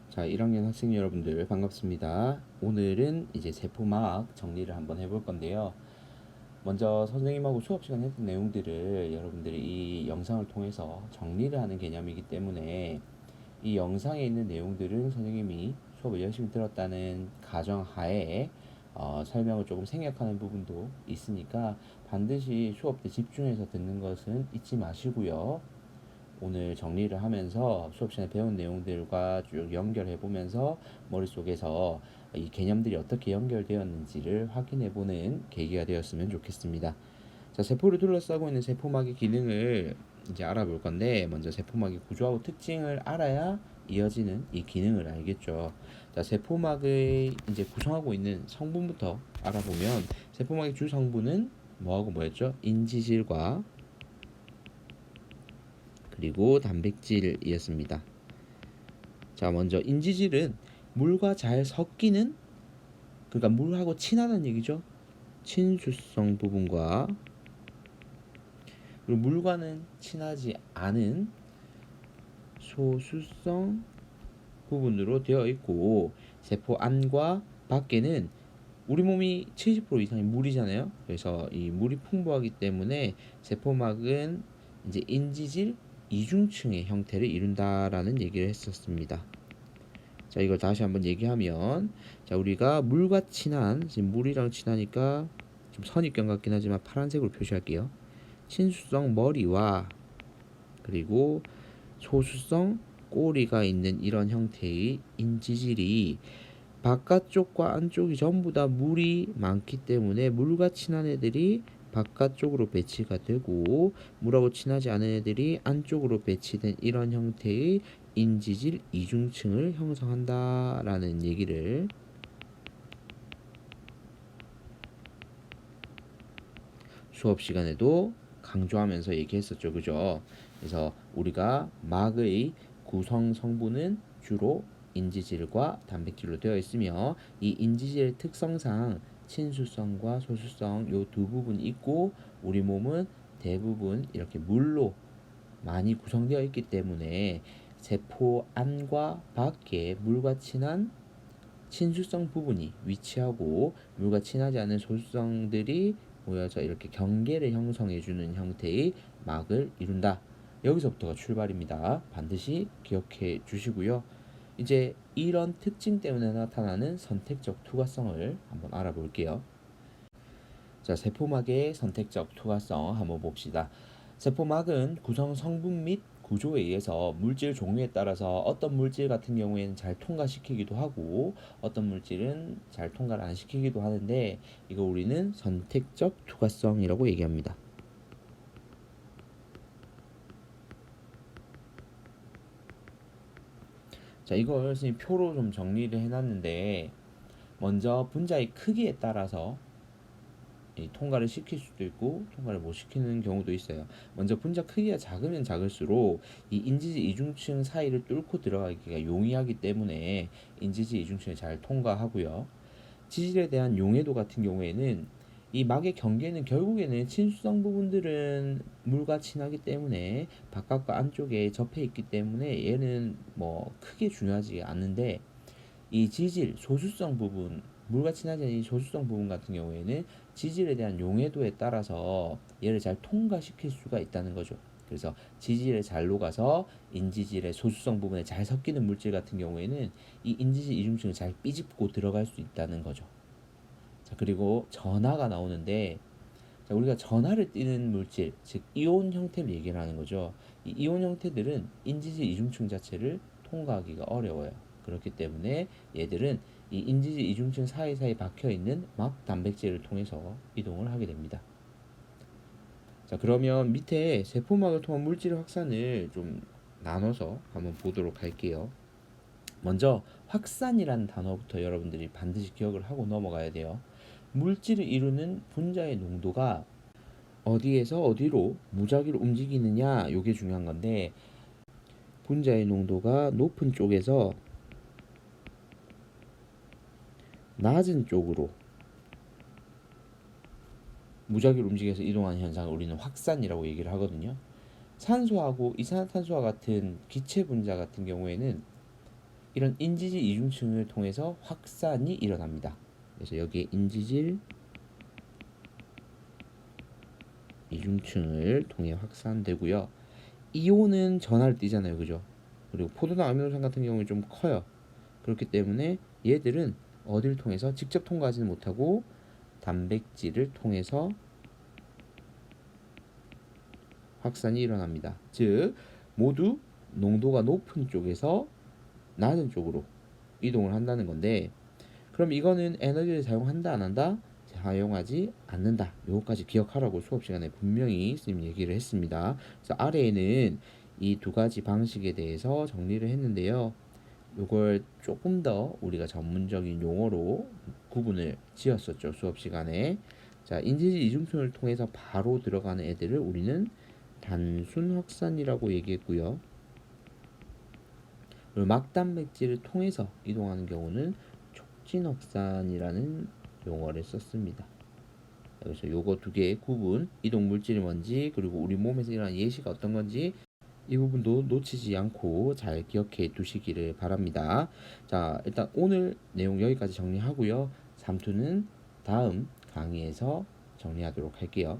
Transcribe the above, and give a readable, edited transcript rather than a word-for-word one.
자, 1학년 학생 여러분들 반갑습니다. 오늘은 이제 세포막 정리를 한번 해볼 건데요. 먼저 선생님하고 수업 시간에 했던 내용들을 여러분들이 이 영상을 통해서 정리를 하는 개념이기 때문에 이 영상에 있는 내용들은 선생님이 수업을 열심히 들었다는 가정하에 설명을 조금 생략하는 부분도 있으니까 반드시 수업 때 집중해서 듣는 것은 잊지 마시고요. 오늘 정리를 하면서 수업 시간에 배운 내용들과 쭉 연결해 보면서 머릿속에서 이 개념들이 어떻게 연결되었는지를 확인해 보는 계기가 되었으면 좋겠습니다. 자, 세포를 둘러싸고 있는 세포막의 기능을 이제 알아볼 건데, 먼저 세포막의 구조하고 특징을 알아야 이어지는 이 기능을 알겠죠. 자, 세포막의 이제 구성하고 있는 성분부터 알아보면, 세포막의 주 성분은 뭐하고 뭐였죠? 인지질과 그리고 단백질이었습니다. 자, 먼저 인지질은 물과 잘 섞이는, 그러니까 물하고 친하다는 얘기죠. 친수성 부분과, 그리고 물과는 친하지 않은 소수성 부분으로 되어 있고, 세포 안과 밖에는 우리 몸이 70% 이상이 물이잖아요. 그래서 이 물이 풍부하기 때문에 세포막은 이제 인지질 이중층의 형태를 이룬다라는 얘기를 했었습니다. 자, 이걸 다시 한번 얘기하면, 자, 우리가 물과 친한, 지금 물이랑 친하니까 좀 선입견 같긴 하지만 파란색으로 표시할게요. 친수성 머리와 그리고 소수성 꼬리가 있는 이런 형태의 인지질이 바깥쪽과 안쪽이 전부 다 물이 많기 때문에 물과 친한 애들이 바깥쪽으로 배치가 되고, 물하고 친하지 않은 애들이 안쪽으로 배치된 이런 형태의 인지질 이중층을 형성한다라는 얘기를 수업 시간에도 강조하면서 얘기했었죠. 그죠? 그래서 우리가 막의 구성 성분은 주로 인지질과 단백질로 되어 있으며, 이 인지질의 특성상 친수성과 소수성 요 두 부분이 있고, 우리 몸은 대부분 이렇게 물로 많이 구성되어 있기 때문에 세포 안과 밖에 물과 친한 친수성 부분이 위치하고, 물과 친하지 않은 소수성들이 모여서 이렇게 경계를 형성해주는 형태의 막을 이룬다. 여기서부터가 출발입니다. 반드시 기억해 주시고요. 이제 이런 특징 때문에 나타나는 선택적 투과성을 한번 알아볼게요. 자, 세포막의 선택적 투과성 한번 봅시다. 세포막은 구성 성분 및 구조에 의해서 물질 종류에 따라서 어떤 물질 같은 경우에는 잘 통과시키기도 하고, 어떤 물질은 잘 통과를 안 시키기도 하는데, 이거 우리는 선택적 투과성이라고 얘기합니다. 자, 이걸 선생님 표로 좀 정리를 해놨는데, 먼저 분자의 크기에 따라서 통과를 시킬 수도 있고 통과를 못 시키는 경우도 있어요. 먼저 분자 크기가 작으면 작을수록 이 인지질 이중층 사이를 뚫고 들어가기가 용이하기 때문에 인지질 이중층을 잘 통과하고요. 지질에 대한 용해도 같은 경우에는 이 막의 경계는 결국에는 친수성 부분들은 물과 친하기 때문에 바깥과 안쪽에 접해 있기 때문에 얘는 뭐 크게 중요하지 않는데, 이 지질 소수성 부분, 물과 친하지 않은 소수성 부분 같은 경우에는 지질에 대한 용해도에 따라서 얘를 잘 통과시킬 수가 있다는 거죠. 그래서 지질에 잘 녹아서 인지질의 소수성 부분에 잘 섞이는 물질 같은 경우에는 이 인지질 이중층을 잘 삐집고 들어갈 수 있다는 거죠. 자, 그리고 전하가 나오는데, 자, 우리가 전하를 띠는 물질, 즉 이온 형태를 얘기를 하는 거죠. 이 이온 형태들은 인지질 이중층 자체를 통과하기가 어려워요. 그렇기 때문에 얘들은 이 인지질 이중층 사이사이 박혀 있는 막 단백질을 통해서 이동을 하게 됩니다. 자, 그러면 밑에 세포막을 통한 물질 확산을 좀 나눠서 한번 보도록 할게요. 먼저 확산이라는 단어부터 여러분들이 반드시 기억을 하고 넘어가야 돼요. 물질을 이루는 분자의 농도가 어디에서 어디로 무작위로 움직이느냐, 요게 중요한 건데, 분자의 농도가 높은 쪽에서 낮은 쪽으로 무작위로 움직여서 이동하는 현상을 우리는 확산이라고 얘기를 하거든요. 산소하고 이산화탄소와 같은 기체 분자 같은 경우에는 이런 인지질 이중층을 통해서 확산이 일어납니다. 그래서 여기에 인지질 이중층을 통해 확산되고요. 이온은 전하를 띠잖아요, 그죠? 그리고 포도당 아미노산 같은 경우는 좀 커요. 그렇기 때문에 얘들은 어디를 통해서 직접 통과하지는 못하고 단백질을 통해서 확산이 일어납니다. 즉 모두 농도가 높은 쪽에서 낮은 쪽으로 이동을 한다는 건데, 그럼 이거는 에너지를 사용한다 안 한다? 사용하지 않는다. 요거까지 기억하라고 수업 시간에 분명히 선생님 얘기를 했습니다. 그래서 아래에는 이 두 가지 방식에 대해서 정리를 했는데요. 요걸 조금 더 우리가 전문적인 용어로 구분을 지었었죠, 수업 시간에. 자, 인지질 이중층을 통해서 바로 들어가는 애들을 우리는 단순 확산이라고 얘기했고요. 그리고 막단백질을 통해서 이동하는 경우는 촉진 확산이라는 용어를 썼습니다. 그래서 요거 두 개의 구분, 이동 물질이 뭔지, 그리고 우리 몸에서 일어나는 예시가 어떤 건지, 이 부분도 놓치지 않고 잘 기억해 두시기를 바랍니다. 자, 일단 오늘 내용 여기까지 정리하고요. 3투는 다음 강의에서 정리하도록 할게요.